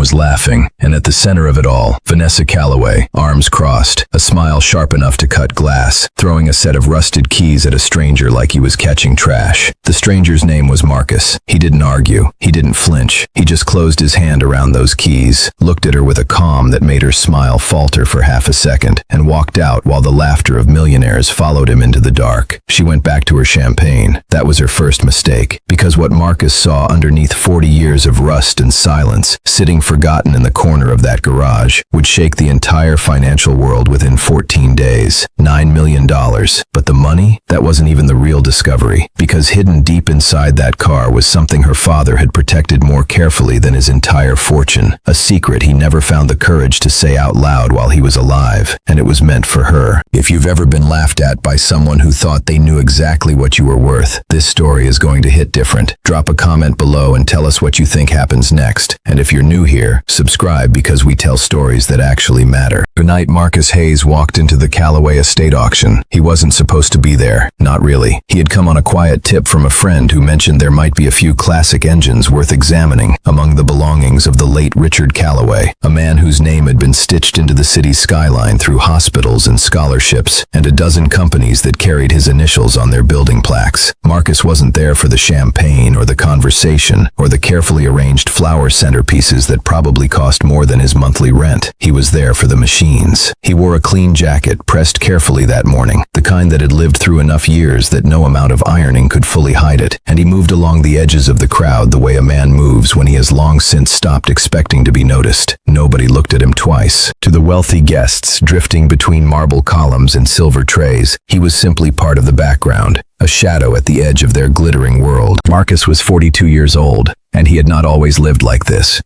was laughing, and at the center of it all, Vanessa Calloway, arms crossed, a smile sharp enough to cut glass, throwing a set of rusted keys at a stranger like he was catching trash. The stranger's name was Marcus. He didn't argue. He didn't flinch. He just closed his hand around those keys, looked at her with a calm that made her smile falter for half a second, and walked out while the laughter of millionaires followed him into the dark. She went back to her champagne. That was her first mistake, because what Marcus saw underneath 40 years of rust and silence, sitting forgotten in the corner of that garage, would shake the entire financial world within 14 days. $9 million. But the money? That wasn't even the real discovery, because hidden deep inside that car was something her father had protected more carefully than his entire fortune. A secret he never found the courage to say out loud while he was alive, and it was meant for her. If you've ever been laughed at by someone who thought they knew exactly what you were worth, this story is going to hit different. Drop a comment below and tell us what you think happens next. And if you're new here, subscribe because we tell stories that actually matter. Tonight, Marcus Hayes walked into the Calloway estate auction. He wasn't supposed to be there. Not really. He had come on a quiet tip from a friend who mentioned there might be a few classic engines worth examining among the belongings of the late Richard Calloway, a man whose name had been stitched into the city's skyline through hospitals and scholarships, and a dozen companies that carried his initials on their building plaques. Marcus wasn't there for the champagne or the conversation or the carefully arranged flower centerpieces that probably cost more than his monthly rent. He was there for the machines. He wore a clean jacket, pressed carefully that morning, the kind that had lived through enough years that no amount of ironing could fully hide it, and he moved along the edges of the crowd the way a man moves when he has long since stopped expecting to be noticed. Nobody looked at him twice. To the wealthy guests drifting between marble columns and silver trays, he was simply part of the background, a shadow at the edge of their glittering world. Marcus was 42 years old, and he had not always lived like this.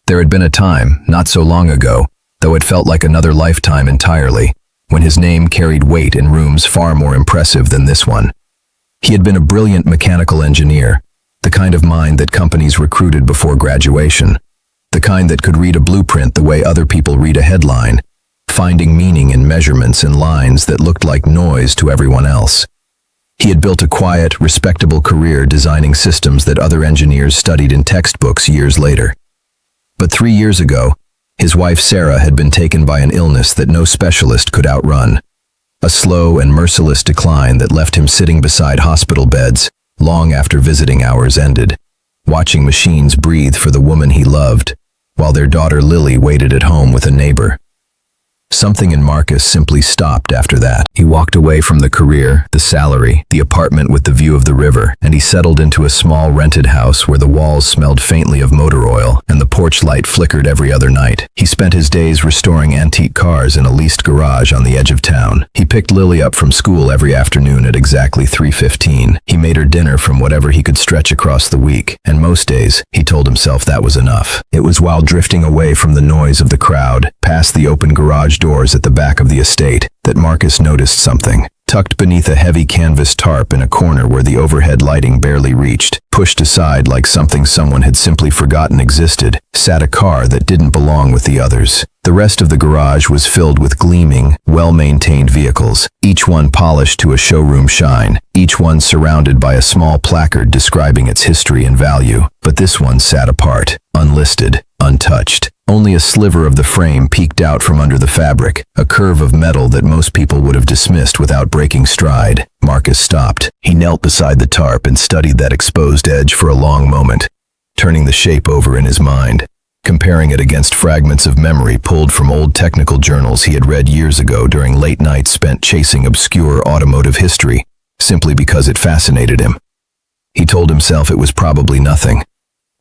There had been a time, not so long ago, though it felt like another lifetime entirely, when his name carried weight in rooms far more impressive than this one. He had been a brilliant mechanical engineer, the kind of mind that companies recruited before graduation, the kind that could read a blueprint the way other people read a headline, finding meaning in measurements and lines that looked like noise to everyone else. He had built a quiet, respectable career designing systems that other engineers studied in textbooks years later. But 3 years ago, his wife Sarah had been taken by an illness that no specialist could outrun. A slow and merciless decline that left him sitting beside hospital beds long after visiting hours ended, watching machines breathe for the woman he loved, while their daughter Lily waited at home with a neighbor. Something in Marcus simply stopped after that. He walked away from the career, the salary, the apartment with the view of the river, and he settled into a small rented house where the walls smelled faintly of motor oil and the porch light flickered every other night. He spent his days restoring antique cars in a leased garage on the edge of town. He picked Lily up from school every afternoon at exactly 3:15. He made her dinner from whatever he could stretch across the week, and most days, he told himself that was enough. It was while drifting away from the noise of the crowd, past the open garage doors at the back of the estate, that Marcus noticed something. Tucked beneath a heavy canvas tarp in a corner where the overhead lighting barely reached, pushed aside like something someone had simply forgotten existed, sat a car that didn't belong with the others. The rest of the garage was filled with gleaming, well-maintained vehicles, each one polished to a showroom shine, each one surrounded by a small placard describing its history and value. But this one sat apart, unlisted, untouched. Only a sliver of the frame peeked out from under the fabric, a curve of metal that most people would have dismissed without breaking stride. Marcus stopped. He knelt beside the tarp and studied that exposed edge for a long moment, turning the shape over in his mind, comparing it against fragments of memory pulled from old technical journals he had read years ago during late nights spent chasing obscure automotive history, simply because it fascinated him. He told himself it was probably nothing,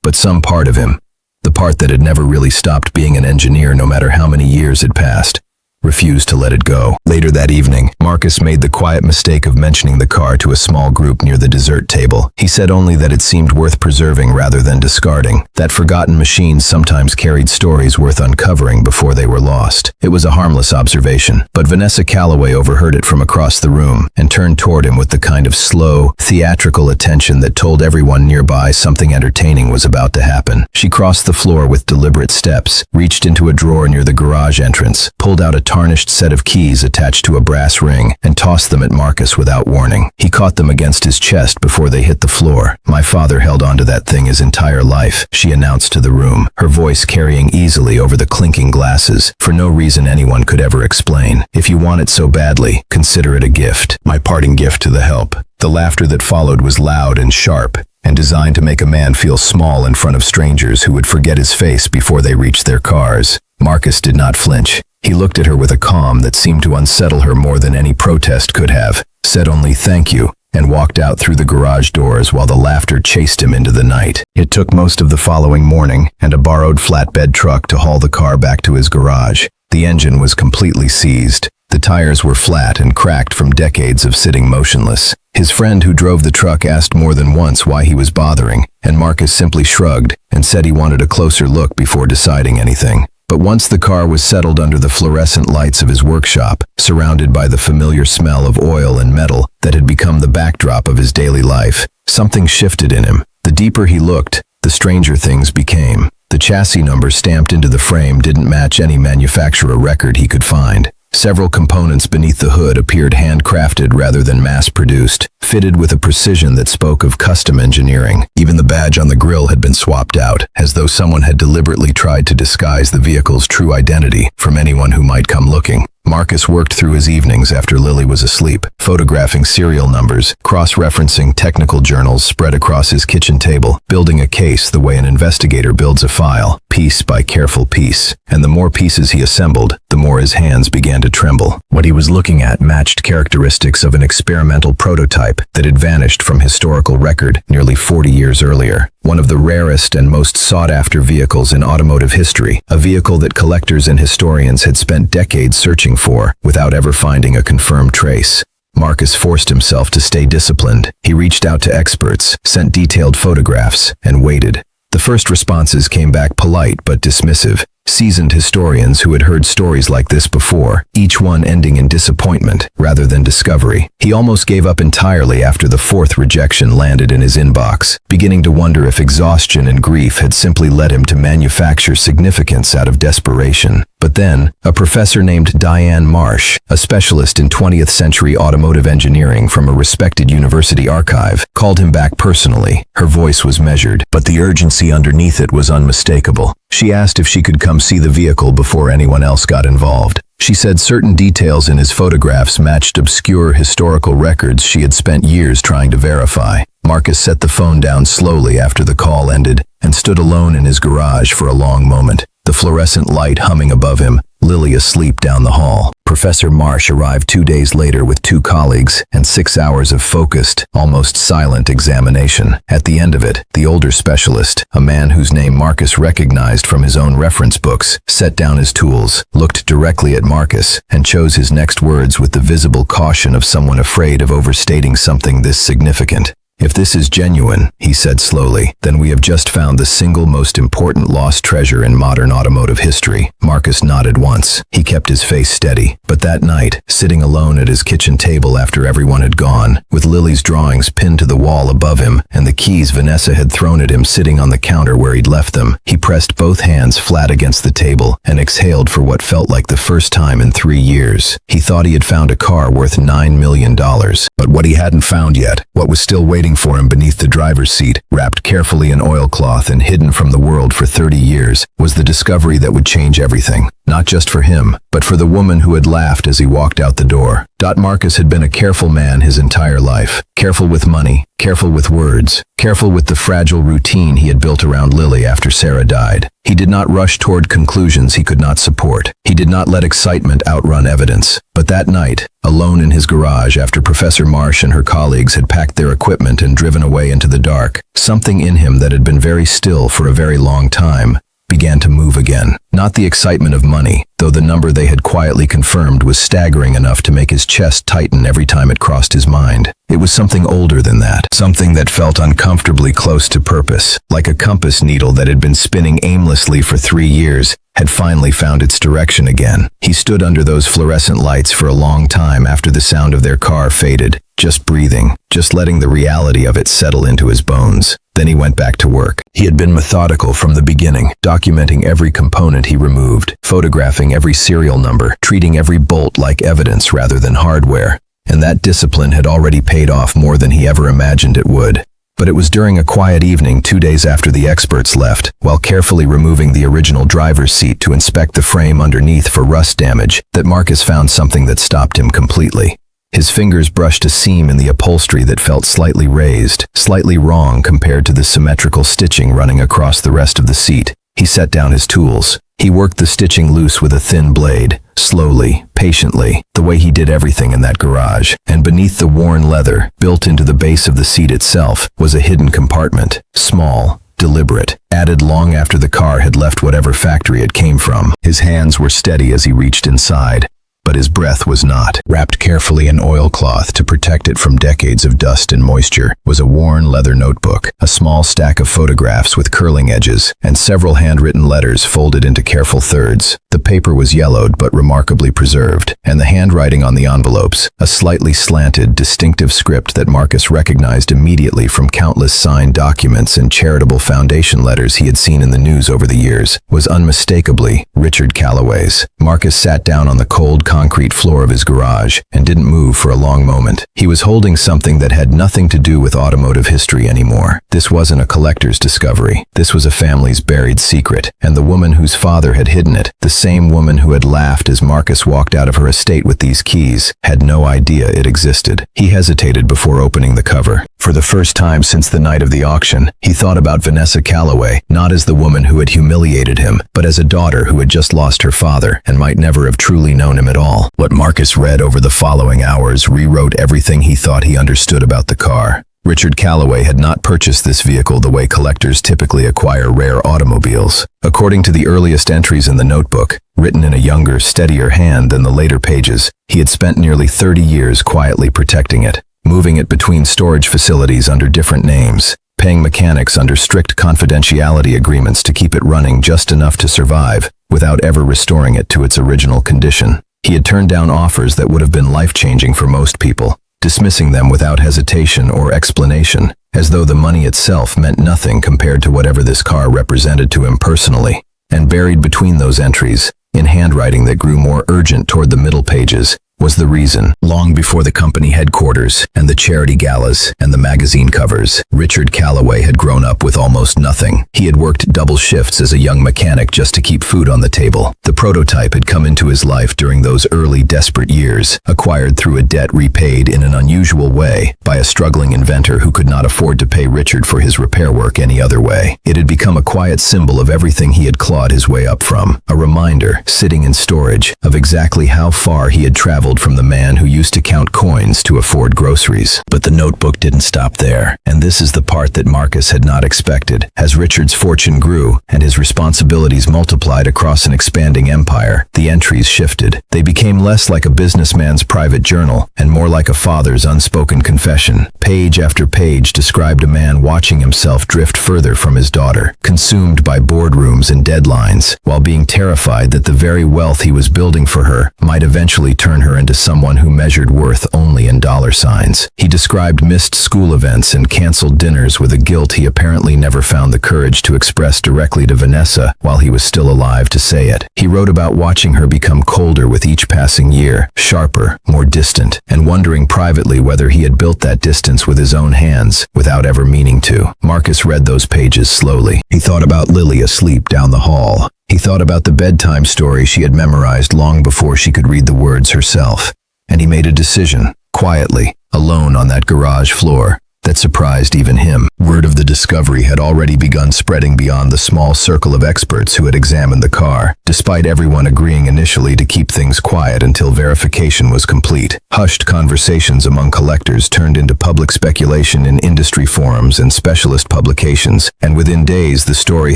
but some part of him, the part that had never really stopped being an engineer no matter how many years had passed, refused to let it go. Later that evening, Marcus made the quiet mistake of mentioning the car to a small group near the dessert table. He said only that it seemed worth preserving rather than discarding, that forgotten machines sometimes carried stories worth uncovering before they were lost. It was a harmless observation, but Vanessa Calloway overheard it from across the room and turned toward him with the kind of slow, theatrical attention that told everyone nearby something entertaining was about to happen. She crossed the floor with deliberate steps, reached into a drawer near the garage entrance, pulled out a tarnished set of keys attached to a brass ring and tossed them at Marcus without warning. He caught them against his chest before they hit the floor. "My father held onto that thing his entire life," she announced to the room, her voice carrying easily over the clinking glasses, for no reason anyone could ever explain. "If you want it so badly, consider it a gift. My parting gift to the help." The laughter that followed was loud and sharp, and designed to make a man feel small in front of strangers who would forget his face before they reached their cars. Marcus did not flinch. He looked at her with a calm that seemed to unsettle her more than any protest could have, said only "thank you," and walked out through the garage doors while the laughter chased him into the night. It took most of the following morning and a borrowed flatbed truck to haul the car back to his garage. The engine was completely seized. The tires were flat and cracked from decades of sitting motionless. His friend who drove the truck asked more than once why he was bothering, and Marcus simply shrugged and said he wanted a closer look before deciding anything. But once the car was settled under the fluorescent lights of his workshop, surrounded by the familiar smell of oil and metal that had become the backdrop of his daily life, something shifted in him. The deeper he looked, the stranger things became. The chassis number stamped into the frame didn't match any manufacturer record he could find. Several components beneath the hood appeared handcrafted rather than mass-produced, fitted with a precision that spoke of custom engineering. Even the badge on the grille had been swapped out, as though someone had deliberately tried to disguise the vehicle's true identity from anyone who might come looking. Marcus worked through his evenings after Lily was asleep, photographing serial numbers, cross-referencing technical journals spread across his kitchen table, building a case the way an investigator builds a file, piece by careful piece. And the more pieces he assembled, the more his hands began to tremble. What he was looking at matched characteristics of an experimental prototype that had vanished from historical record nearly 40 years earlier. One of the rarest and most sought-after vehicles in automotive history, a vehicle that collectors and historians had spent decades searching for without ever finding a confirmed trace. Marcus forced himself to stay disciplined. He reached out to experts, sent detailed photographs, and waited. The first responses came back polite but dismissive. Seasoned historians who had heard stories like this before, each one ending in disappointment rather than discovery. He almost gave up entirely after the fourth rejection landed in his inbox, beginning to wonder if exhaustion and grief had simply led him to manufacture significance out of desperation. But then, a professor named Diane Marsh, a specialist in 20th century automotive engineering from a respected university archive, called him back personally. Her voice was measured, but the urgency underneath it was unmistakable. She asked if she could come see the vehicle before anyone else got involved. She said certain details in his photographs matched obscure historical records she had spent years trying to verify. Marcus set the phone down slowly after the call ended and stood alone in his garage for a long moment, the fluorescent light humming above him, Lily asleep down the hall. Professor Marsh arrived 2 days later with 2 colleagues and 6 hours of focused, almost silent examination. At the end of it, the older specialist, a man whose name Marcus recognized from his own reference books, set down his tools, looked directly at Marcus, and chose his next words with the visible caution of someone afraid of overstating something this significant. "If this is genuine," he said slowly, "then we have just found the single most important lost treasure in modern automotive history." Marcus nodded once. He kept his face steady. But that night, sitting alone at his kitchen table after everyone had gone, with Lily's drawings pinned to the wall above him and the keys Vanessa had thrown at him sitting on the counter where he'd left them, he pressed both hands flat against the table and exhaled for what felt like the first time in 3 years. He thought he had found a car worth $9 million. But what he hadn't found yet, what was still waiting for him beneath the driver's seat, wrapped carefully in oilcloth and hidden from the world for 30 years, was the discovery that would change everything. Not just for him, but for the woman who had laughed as he walked out the door. Marcus had been a careful man his entire life. Careful with money, careful with words, careful with the fragile routine he had built around Lily after Sarah died. He did not rush toward conclusions he could not support. He did not let excitement outrun evidence. But that night, alone in his garage after Professor Marsh and her colleagues had packed their equipment and driven away into the dark, something in him that had been very still for a very long time began to move again. Not the excitement of money, though the number they had quietly confirmed was staggering enough to make his chest tighten every time it crossed his mind. It was something older than that, something that felt uncomfortably close to purpose, like a compass needle that had been spinning aimlessly for 3 years, had finally found its direction again. He stood under those fluorescent lights for a long time after the sound of their car faded, just breathing, just letting the reality of it settle into his bones. Then he went back to work. He had been methodical from the beginning, documenting every component he removed, photographing every serial number, treating every bolt like evidence rather than hardware. And that discipline had already paid off more than he ever imagined it would. But it was during a quiet evening 2 days after the experts left, while carefully removing the original driver's seat to inspect the frame underneath for rust damage, that Marcus found something that stopped him completely. His fingers brushed a seam in the upholstery that felt slightly raised, slightly wrong compared to the symmetrical stitching running across the rest of the seat. He set down his tools. He worked the stitching loose with a thin blade, slowly, patiently, the way he did everything in that garage. And beneath the worn leather, built into the base of the seat itself, was a hidden compartment, small, deliberate, added long after the car had left whatever factory it came from. His hands were steady as he reached inside, but his breath was not. Wrapped carefully in oilcloth to protect it from decades of dust and moisture was a worn leather notebook, a small stack of photographs with curling edges, and several handwritten letters folded into careful thirds. The paper was yellowed but remarkably preserved, and the handwriting on the envelopes, a slightly slanted, distinctive script that Marcus recognized immediately from countless signed documents and charitable foundation letters he had seen in the news over the years, was unmistakably Richard Calloway's. Marcus sat down on the cold concrete floor of his garage and didn't move for a long moment. He was holding something that had nothing to do with automotive history anymore. This wasn't a collector's discovery. This was a family's buried secret, and the woman whose father had hidden it, the same woman who had laughed as Marcus walked out of her estate with these keys, had no idea it existed. He hesitated before opening the cover. For the first time since the night of the auction, he thought about Vanessa Calloway, not as the woman who had humiliated him, but as a daughter who had just lost her father and might never have truly known him at all. What Marcus read over the following hours rewrote everything he thought he understood about the car. Richard Calloway had not purchased this vehicle the way collectors typically acquire rare automobiles. According to the earliest entries in the notebook, written in a younger, steadier hand than the later pages, he had spent nearly 30 years quietly protecting it, moving it between storage facilities under different names, paying mechanics under strict confidentiality agreements to keep it running just enough to survive, without ever restoring it to its original condition. He had turned down offers that would have been life-changing for most people, dismissing them without hesitation or explanation, as though the money itself meant nothing compared to whatever this car represented to him personally. And buried between those entries, in handwriting that grew more urgent toward the middle pages, was the reason. Long before the company headquarters and the charity galas and the magazine covers, Richard Calloway had grown up with almost nothing. He had worked double shifts as a young mechanic just to keep food on the table. The prototype had come into his life during those early desperate years, acquired through a debt repaid in an unusual way by a struggling inventor who could not afford to pay Richard for his repair work any other way. It had become a quiet symbol of everything he had clawed his way up from, a reminder, sitting in storage, of exactly how far he had traveled from the man who used to count coins to afford groceries. But the notebook didn't stop there, and this is the part that Marcus had not expected. As Richard's fortune grew and his responsibilities multiplied across an expanding empire, the entries shifted. They became less like a businessman's private journal and more like a father's unspoken confession. Page after page described a man watching himself drift further from his daughter, consumed by boardrooms and deadlines, while being terrified that the very wealth he was building for her might eventually turn her into someone who measured worth only in dollar signs. He described missed school events and canceled dinners with a guilt he apparently never found the courage to express directly to Vanessa while he was still alive to say it. He wrote about watching her become colder with each passing year, sharper, more distant, and wondering privately whether he had built that distance with his own hands without ever meaning to. Marcus read those pages slowly. He thought about Lily asleep down the hall. He thought about the bedtime story she had memorized long before she could read the words herself. And he made a decision, quietly, alone on that garage floor, that surprised even him. Word of the discovery had already begun spreading beyond the small circle of experts who had examined the car, despite everyone agreeing initially to keep things quiet until verification was complete. Hushed conversations among collectors turned into public speculation in industry forums and specialist publications, and within days the story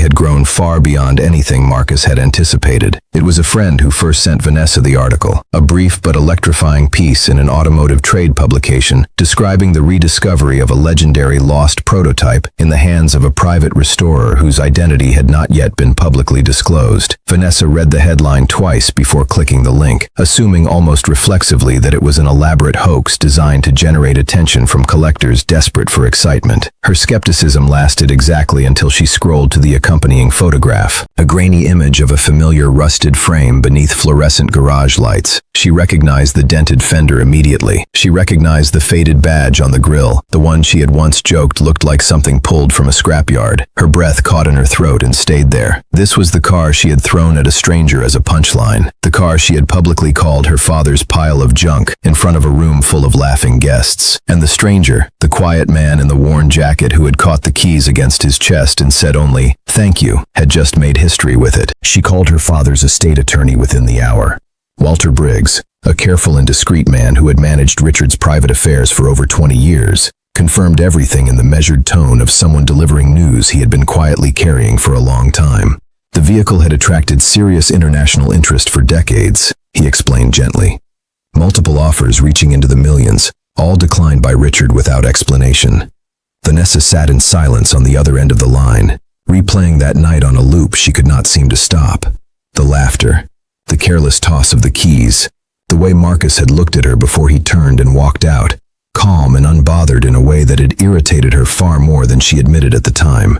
had grown far beyond anything Marcus had anticipated. It was a friend who first sent Vanessa the article, a brief but electrifying piece in an automotive trade publication describing the rediscovery of a legendary lost prototype in the hands of a private restorer whose identity had not yet been publicly disclosed. Vanessa Vanessa read the headline twice before clicking the link, assuming almost reflexively that it was an elaborate hoax designed to generate attention from collectors desperate for excitement. Her skepticism lasted exactly until she scrolled to the accompanying photograph, a grainy image of a familiar rusted frame beneath fluorescent garage lights. She recognized the dented fender immediately. She recognized the faded badge on the grille, the one she had once joked looked like something pulled from a scrapyard. Her breath caught in her throat and stayed there. This was the car she had thrown at a stranger as a punchline. The car she had publicly called her father's pile of junk in front of a room full of laughing guests. And the stranger, the quiet man in the worn jacket who had caught the keys against his chest and said only, "Thank you," had just made history with it. She called her father's estate attorney within the hour. Walter Briggs, a careful and discreet man who had managed Richard's private affairs for over 20 years, confirmed everything in the measured tone of someone delivering news he had been quietly carrying for a long time. The vehicle had attracted serious international interest for decades, he explained gently. Multiple offers reaching into the millions, all declined by Richard without explanation. Vanessa sat in silence on the other end of the line, replaying that night on a loop she could not seem to stop. The laughter, the careless toss of the keys, the way Marcus had looked at her before he turned and walked out, calm and unbothered in a way that had irritated her far more than she admitted at the time.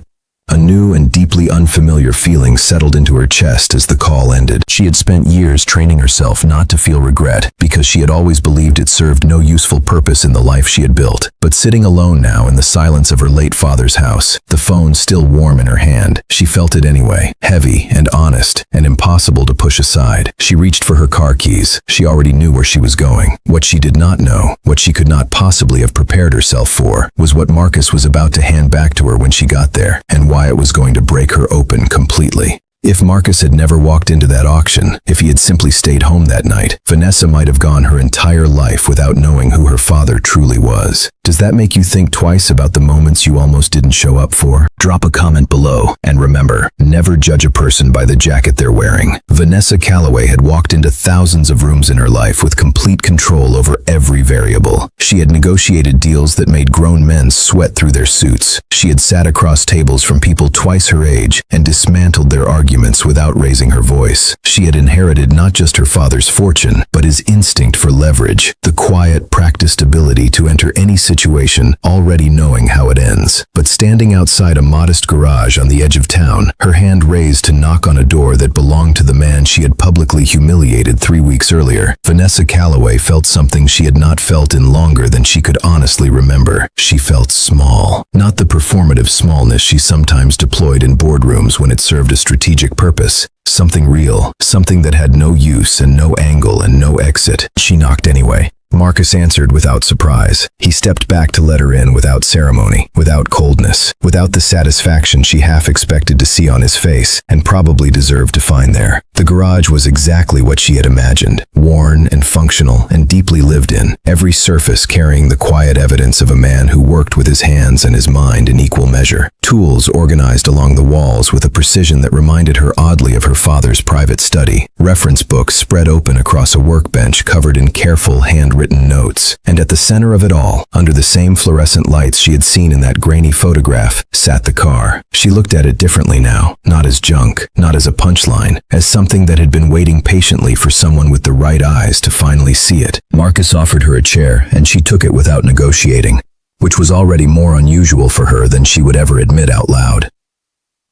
A new and deeply unfamiliar feeling settled into her chest as the call ended. She had spent years training herself not to feel regret because she had always believed it served no useful purpose in the life she had built. But sitting alone now in the silence of her late father's house, the phone still warm in her hand, she felt it anyway, heavy and honest and impossible to push aside. She reached for her car keys. She already knew where she was going. What she did not know, what she could not possibly have prepared herself for, was what Marcus was about to hand back to her when she got there, and why it was going to break her open completely. If Marcus had never walked into that auction, if he had simply stayed home that night, Vanessa might have gone her entire life without knowing who her father truly was. Does that make you think twice about the moments you almost didn't show up for? Drop a comment below, and remember, never judge a person by the jacket they're wearing. Vanessa Calloway had walked into thousands of rooms in her life with complete control over every variable. She had negotiated deals that made grown men sweat through their suits. She had sat across tables from people twice her age and dismantled their arguments without raising her voice. She had inherited not just her father's fortune, but his instinct for leverage, the quiet, practiced ability to enter any situation already knowing how it ends. But standing outside a modest garage on the edge of town, her hand raised to knock on a door that belonged to the man she had publicly humiliated 3 weeks earlier, Vanessa Calloway felt something she had not felt in longer than she could honestly remember. She felt small. Not the performative smallness she sometimes deployed in boardrooms when it served a strategic purpose. Something real, something that had no use and no angle and no exit. She knocked anyway. Marcus answered without surprise. He stepped back to let her in without ceremony, without coldness, without the satisfaction she half expected to see on his face and probably deserved to find there. The garage was exactly what she had imagined, worn and functional and deeply lived in, every surface carrying the quiet evidence of a man who worked with his hands and his mind in equal measure. Tools organized along the walls with a precision that reminded her oddly of her father's private study. Reference books spread open across a workbench covered in careful handwritten notes. And at the center of it all, under the same fluorescent lights she had seen in that grainy photograph, sat the car. She looked at it differently now, not as junk, not as a punchline, as something that had been waiting patiently for someone with the right eyes to finally see it. Marcus offered her a chair, and she took it without negotiating, which was already more unusual for her than she would ever admit out loud.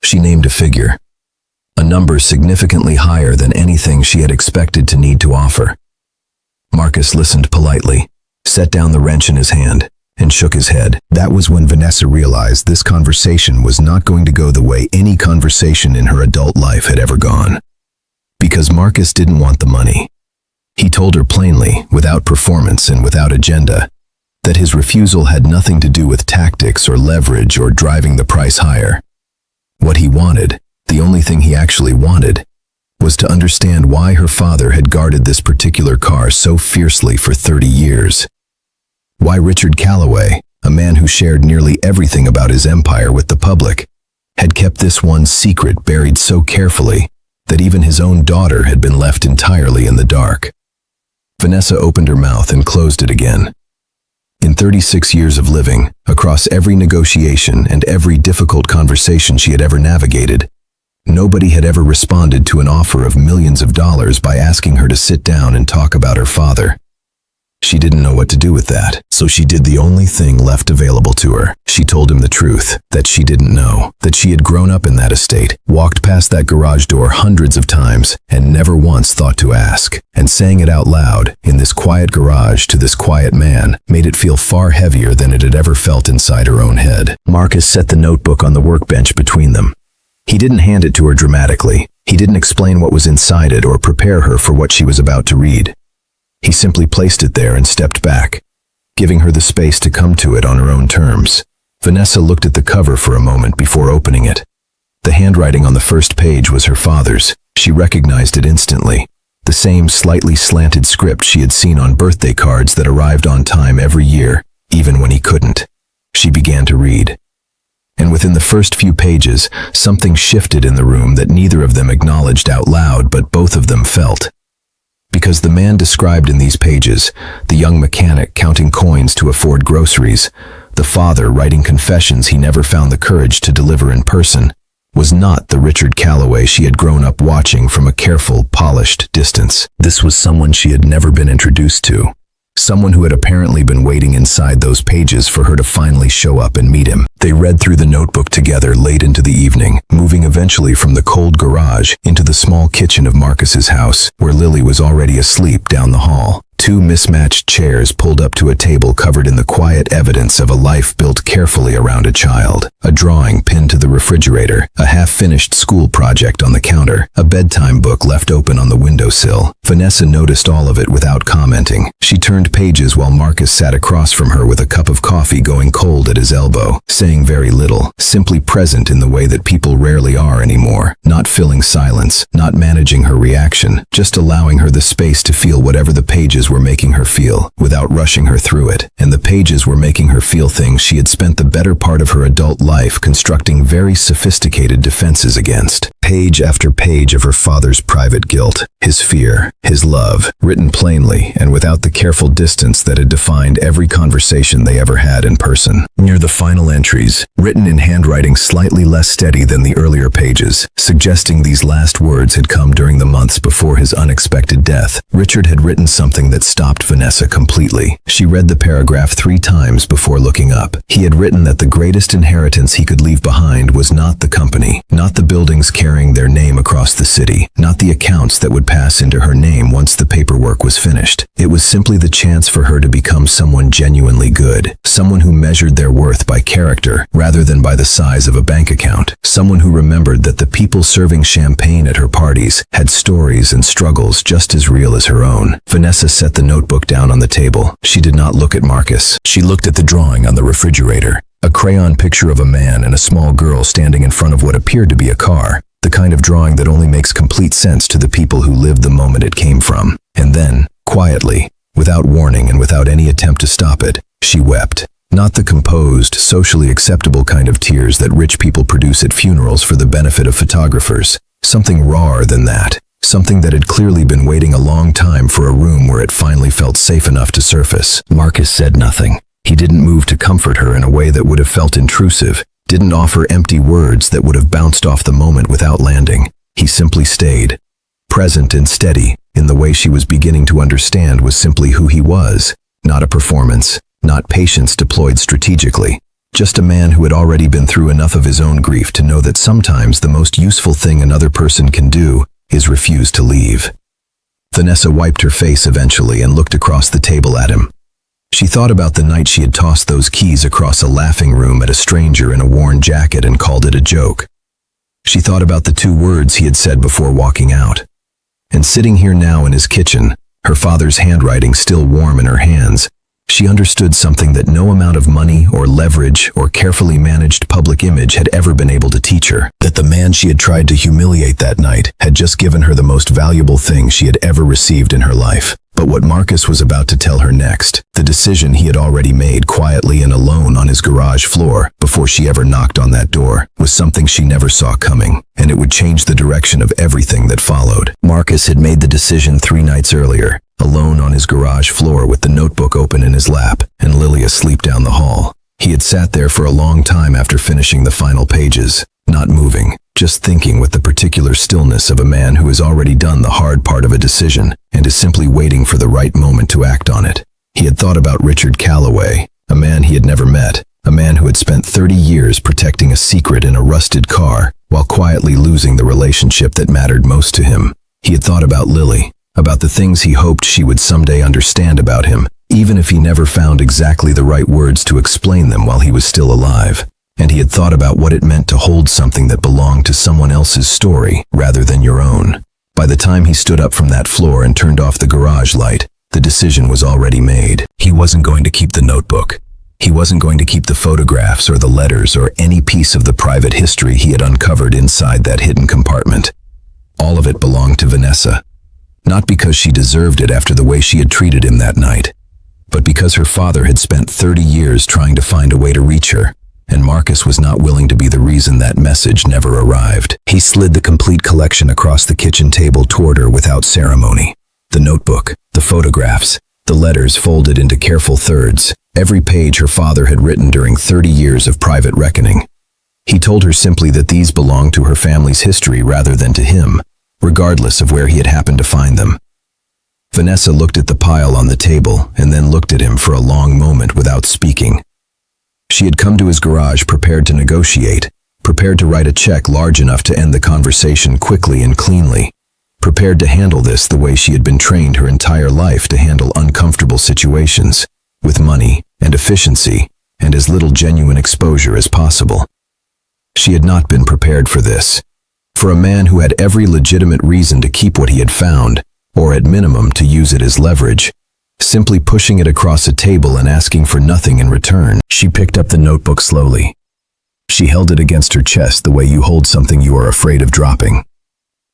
She named a figure, a number significantly higher than anything she had expected to need to offer. Marcus listened politely, set down the wrench in his hand, and shook his head. That was when Vanessa realized this conversation was not going to go the way any conversation in her adult life had ever gone. Because Marcus didn't want the money. He told her plainly, without performance and without agenda, that his refusal had nothing to do with tactics or leverage or driving the price higher. What he wanted, the only thing he actually wanted, was to understand why her father had guarded this particular car so fiercely for 30 years. Why Richard Calloway, a man who shared nearly everything about his empire with the public, had kept this one secret buried so carefully that even his own daughter had been left entirely in the dark. Vanessa opened her mouth and closed it again. In 36 years of living, across every negotiation and every difficult conversation she had ever navigated, Nobody had ever responded to an offer of millions of dollars by asking her to sit down and talk about her father. She didn't know what to do with that, so she did the only thing left available to her. She told him the truth, that she didn't know, that she had grown up in that estate, walked past that garage door hundreds of times, and never once thought to ask. And saying it out loud, in this quiet garage to this quiet man, made it feel far heavier than it had ever felt inside her own head. Marcus set the notebook on the workbench between them. He didn't hand it to her dramatically. He didn't explain what was inside it or prepare her for what she was about to read. He simply placed it there and stepped back, giving her the space to come to it on her own terms. Vanessa looked at the cover for a moment before opening it. The handwriting on the first page was her father's. She recognized it instantly. The same slightly slanted script she had seen on birthday cards that arrived on time every year, even when he couldn't. She began to read. And within the first few pages, something shifted in the room that neither of them acknowledged out loud, but both of them felt. Because the man described in these pages, the young mechanic counting coins to afford groceries, the father writing confessions he never found the courage to deliver in person, was not the Richard Calloway she had grown up watching from a careful, polished distance. This was someone she had never been introduced to. Someone who had apparently been waiting inside those pages for her to finally show up and meet him. They read through the notebook together late into the evening, moving eventually from the cold garage into the small kitchen of Marcus's house, where Lily was already asleep down the hall. Two mismatched chairs pulled up to a table covered in the quiet evidence of a life built carefully around a child. A drawing pinned to the refrigerator, a half-finished school project on the counter, a bedtime book left open on the windowsill. Vanessa noticed all of it without commenting. She turned pages while Marcus sat across from her with a cup of coffee going cold at his elbow, saying very little, simply present in the way that people rarely are anymore, not filling silence, not managing her reaction, just allowing her the space to feel whatever the pages were making her feel, without rushing her through it. And the pages were making her feel things she had spent the better part of her adult life constructing very sophisticated defenses against. Page after page of her father's private guilt, his fear, his love, written plainly and without the careful distance that had defined every conversation they ever had in person. Near the final entries, written in handwriting slightly less steady than the earlier pages, suggesting these last words had come during the months before his unexpected death, Richard had written something that stopped Vanessa completely. She read the paragraph 3 times before looking up. He had written that the greatest inheritance he could leave behind was not the company, not the buildings carrying their name across the city, not the accounts that would pass into her name once the paperwork was finished. It was simply the chance for her to become someone genuinely good, someone who measured their worth by character rather than by the size of a bank account, someone who remembered that the people serving champagne at her parties had stories and struggles just as real as her own. Vanessa set the notebook down on the table. She did not look at Marcus. She looked at the drawing on the refrigerator, a crayon picture of a man and a small girl standing in front of what appeared to be a car, the kind of drawing that only makes complete sense to the people who lived the moment it came from. And then, quietly, without warning and without any attempt to stop it, she wept. Not the composed, socially acceptable kind of tears that rich people produce at funerals for the benefit of photographers. Something rawer than that. Something that had clearly been waiting a long time for a room where it finally felt safe enough to surface. Marcus said nothing. He didn't move to comfort her in a way that would have felt intrusive, didn't offer empty words that would have bounced off the moment without landing. He simply stayed, present and steady, in the way she was beginning to understand was simply who he was, not a performance, not patience deployed strategically. Just a man who had already been through enough of his own grief to know that sometimes the most useful thing another person can do is refuse to leave. Vanessa wiped her face eventually and looked across the table at him. She thought about the night she had tossed those keys across a laughing room at a stranger in a worn jacket and called it a joke. She thought about the 2 words he had said before walking out. And sitting here now in his kitchen, her father's handwriting still warm in her hands, she understood something that no amount of money or leverage or carefully managed public image had ever been able to teach her. That the man she had tried to humiliate that night had just given her the most valuable thing she had ever received in her life. But what Marcus was about to tell her next, the decision he had already made quietly and alone on his garage floor before she ever knocked on that door, was something she never saw coming, and it would change the direction of everything that followed. Marcus had made the decision 3 nights earlier, alone on his garage floor with the notebook open in his lap and Lily asleep down the hall. He had sat there for a long time after finishing the final pages, not moving, just thinking with the particular stillness of a man who has already done the hard part of a decision and is simply waiting for the right moment to act on it. He had thought about Richard Calloway, a man he had never met, a man who had spent 30 years protecting a secret in a rusted car while quietly losing the relationship that mattered most to him. He had thought about Lily, about the things he hoped she would someday understand about him, even if he never found exactly the right words to explain them while he was still alive. And he had thought about what it meant to hold something that belonged to someone else's story rather than your own. By the time he stood up from that floor and turned off the garage light, the decision was already made. He wasn't going to keep the notebook. He wasn't going to keep the photographs or the letters or any piece of the private history he had uncovered inside that hidden compartment. All of it belonged to Vanessa. Not because she deserved it after the way she had treated him that night, but because her father had spent 30 years trying to find a way to reach her, and Marcus was not willing to be the reason that message never arrived. He slid the complete collection across the kitchen table toward her without ceremony. The notebook, the photographs, the letters folded into careful thirds, every page her father had written during 30 years of private reckoning. He told her simply that these belonged to her family's history rather than to him, regardless of where he had happened to find them. Vanessa looked at the pile on the table and then looked at him for a long moment without speaking. She had come to his garage prepared to negotiate, prepared to write a check large enough to end the conversation quickly and cleanly, prepared to handle this the way she had been trained her entire life to handle uncomfortable situations, with money and efficiency and as little genuine exposure as possible. She had not been prepared for this. For a man who had every legitimate reason to keep what he had found, or at minimum to use it as leverage, simply pushing it across a table and asking for nothing in return. She picked up the notebook slowly. She held it against her chest the way you hold something you are afraid of dropping.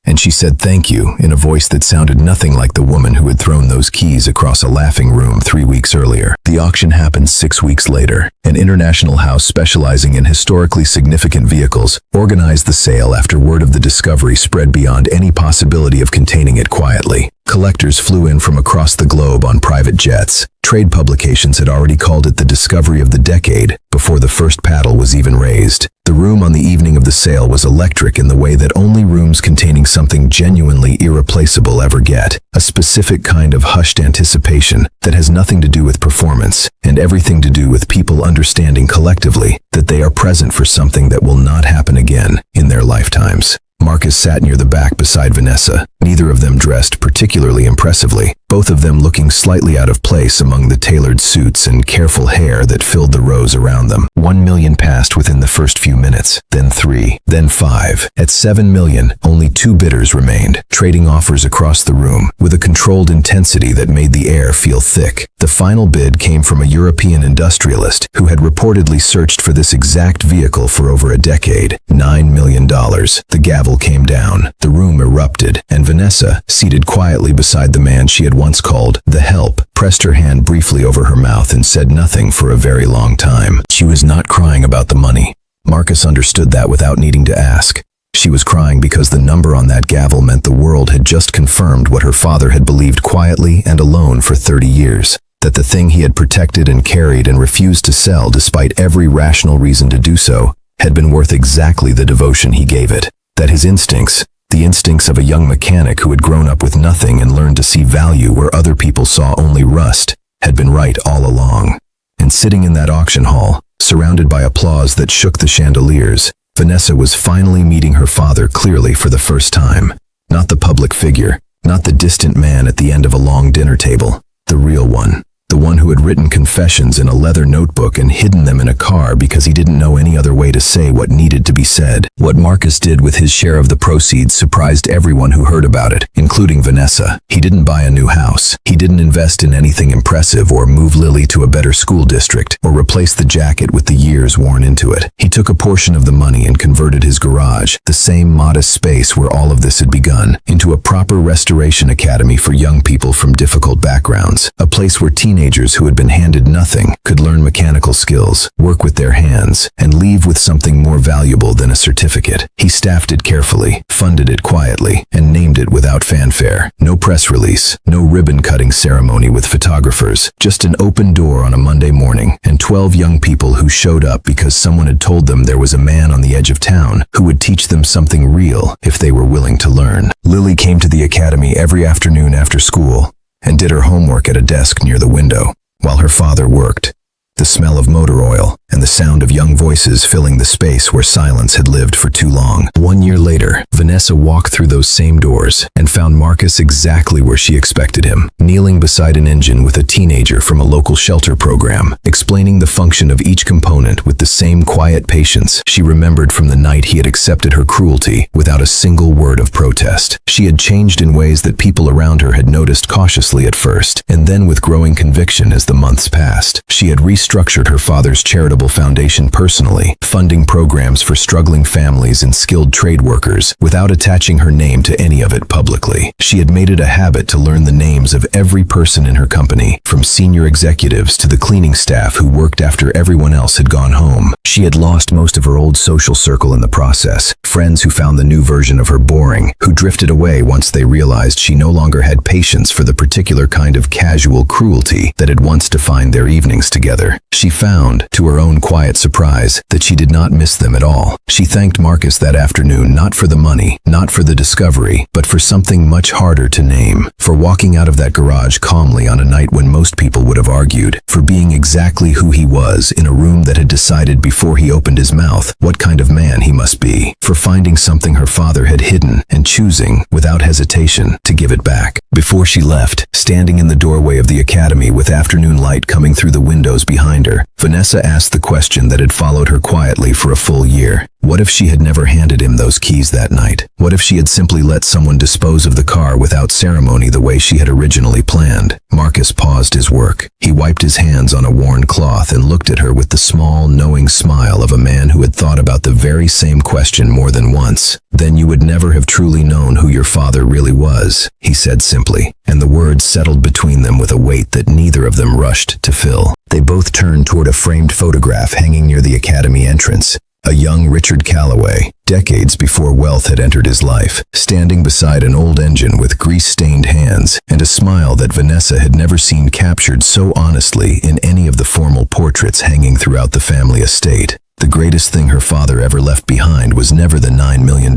And she said thank you in a voice that sounded nothing like the woman who had thrown those keys across a laughing room 3 weeks earlier. The auction happened 6 weeks later. An international house specializing in historically significant vehicles organized the sale after word of the discovery spread beyond any possibility of containing it quietly. Collectors flew in from across the globe on private jets. Trade publications had already called it the discovery of the decade before the first paddle was even raised. The room on the evening of the sale was electric in the way that only rooms containing something genuinely irreplaceable ever get. A specific kind of hushed anticipation that has nothing to do with performance and everything to do with people understanding collectively that they are present for something that will not happen again in their lifetimes. Marcus sat near the back beside Vanessa, neither of them dressed particularly impressively, both of them looking slightly out of place among the tailored suits and careful hair that filled the rows around them. 1 million passed within the first few minutes, then 3, then 5. At 7 million, only 2 bidders remained, trading offers across the room with a controlled intensity that made the air feel thick. The final bid came from a European industrialist who had reportedly searched for this exact vehicle for over a decade. $9 million. The gavel came down, the room erupted, and Vanessa, seated quietly beside the man she had once called the help, pressed her hand briefly over her mouth and said nothing for a very long time. She was not crying about the money. Marcus understood that without needing to ask. She was crying because the number on that gavel meant the world had just confirmed what her father had believed quietly and alone for 30 years. That the thing he had protected and carried and refused to sell despite every rational reason to do so, had been worth exactly the devotion he gave it. That his instincts, the instincts of a young mechanic who had grown up with nothing and learned to see value where other people saw only rust, had been right all along. And sitting in that auction hall, surrounded by applause that shook the chandeliers, Vanessa was finally meeting her father clearly for the first time. Not the public figure, not the distant man at the end of a long dinner table, the real one. The one who had written confessions in a leather notebook and hidden them in a car because he didn't know any other way to say what needed to be said. What Marcus did with his share of the proceeds surprised everyone who heard about it, including Vanessa. He didn't buy a new house. He didn't invest in anything impressive or move Lily to a better school district or replace the jacket with the years worn into it. He took a portion of the money and converted his garage, the same modest space where all of this had begun, into a proper restoration academy for young people from difficult backgrounds, a place where teenagers teenagers who had been handed nothing could learn mechanical skills, work with their hands, and leave with something more valuable than a certificate. He staffed it carefully, funded it quietly, and named it without fanfare. No press release, no ribbon-cutting ceremony with photographers, just an open door on a Monday morning, and 12 young people who showed up because someone had told them there was a man on the edge of town who would teach them something real if they were willing to learn. Lily came to the academy every afternoon after school and did her homework at a desk near the window, while her father worked. The smell of motor oil and the sound of young voices filling the space where silence had lived for too long. 1 year later, Vanessa walked through those same doors and found Marcus exactly where she expected him, kneeling beside an engine with a teenager from a local shelter program, explaining the function of each component with the same quiet patience she remembered from the night he had accepted her cruelty without a single word of protest. She had changed in ways that people around her had noticed cautiously at first, and then with growing conviction as the months passed. She had restructured her father's charitable foundation personally, funding programs for struggling families and skilled trade workers without attaching her name to any of it publicly. She had made it a habit to learn the names of every person in her company, from senior executives to the cleaning staff who worked after everyone else had gone home. She had lost most of her old social circle in the process, friends who found the new version of her boring, who drifted away once they realized she no longer had patience for the particular kind of casual cruelty that had once defined their evenings together. She found, to her own quiet surprise, that she did not miss them at all. She thanked Marcus that afternoon not for the money, not for the discovery, but for something much harder to name, for walking out of that garage calmly on a night when most people would have argued, for being exactly who he was in a room that had decided before he opened his mouth what kind of man he must be, for finding something her father had hidden and choosing, without hesitation, to give it back. Before she left, standing in the doorway of the academy with afternoon light coming through the windows behind her, Vanessa asked the question that had followed her quietly for a full year. What if she had never handed him those keys that night? What if she had simply let someone dispose of the car without ceremony the way she had originally planned? Marcus paused his work. He wiped his hands on a worn cloth and looked at her with the small, knowing smile of a man who had thought about the very same question more than once. "Then you would never have truly known who your father really was," he said simply, and the words settled between them with a weight that neither of them rushed to fill. They both turned toward a framed photograph hanging near the academy entrance. A young Richard Calloway, decades before wealth had entered his life, standing beside an old engine with grease-stained hands and a smile that Vanessa had never seen captured so honestly in any of the formal portraits hanging throughout the family estate. The greatest thing her father ever left behind was never the $9 million.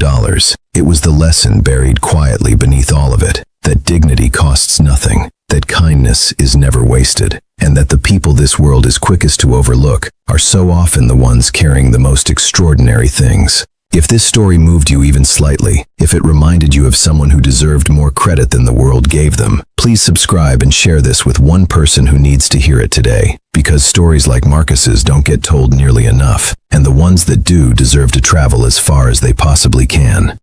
It was the lesson buried quietly beneath all of it, that dignity costs nothing, that kindness is never wasted, and that the people this world is quickest to overlook are so often the ones carrying the most extraordinary things. If this story moved you even slightly, if it reminded you of someone who deserved more credit than the world gave them, please subscribe and share this with one person who needs to hear it today, because stories like Marcus's don't get told nearly enough, and the ones that do deserve to travel as far as they possibly can.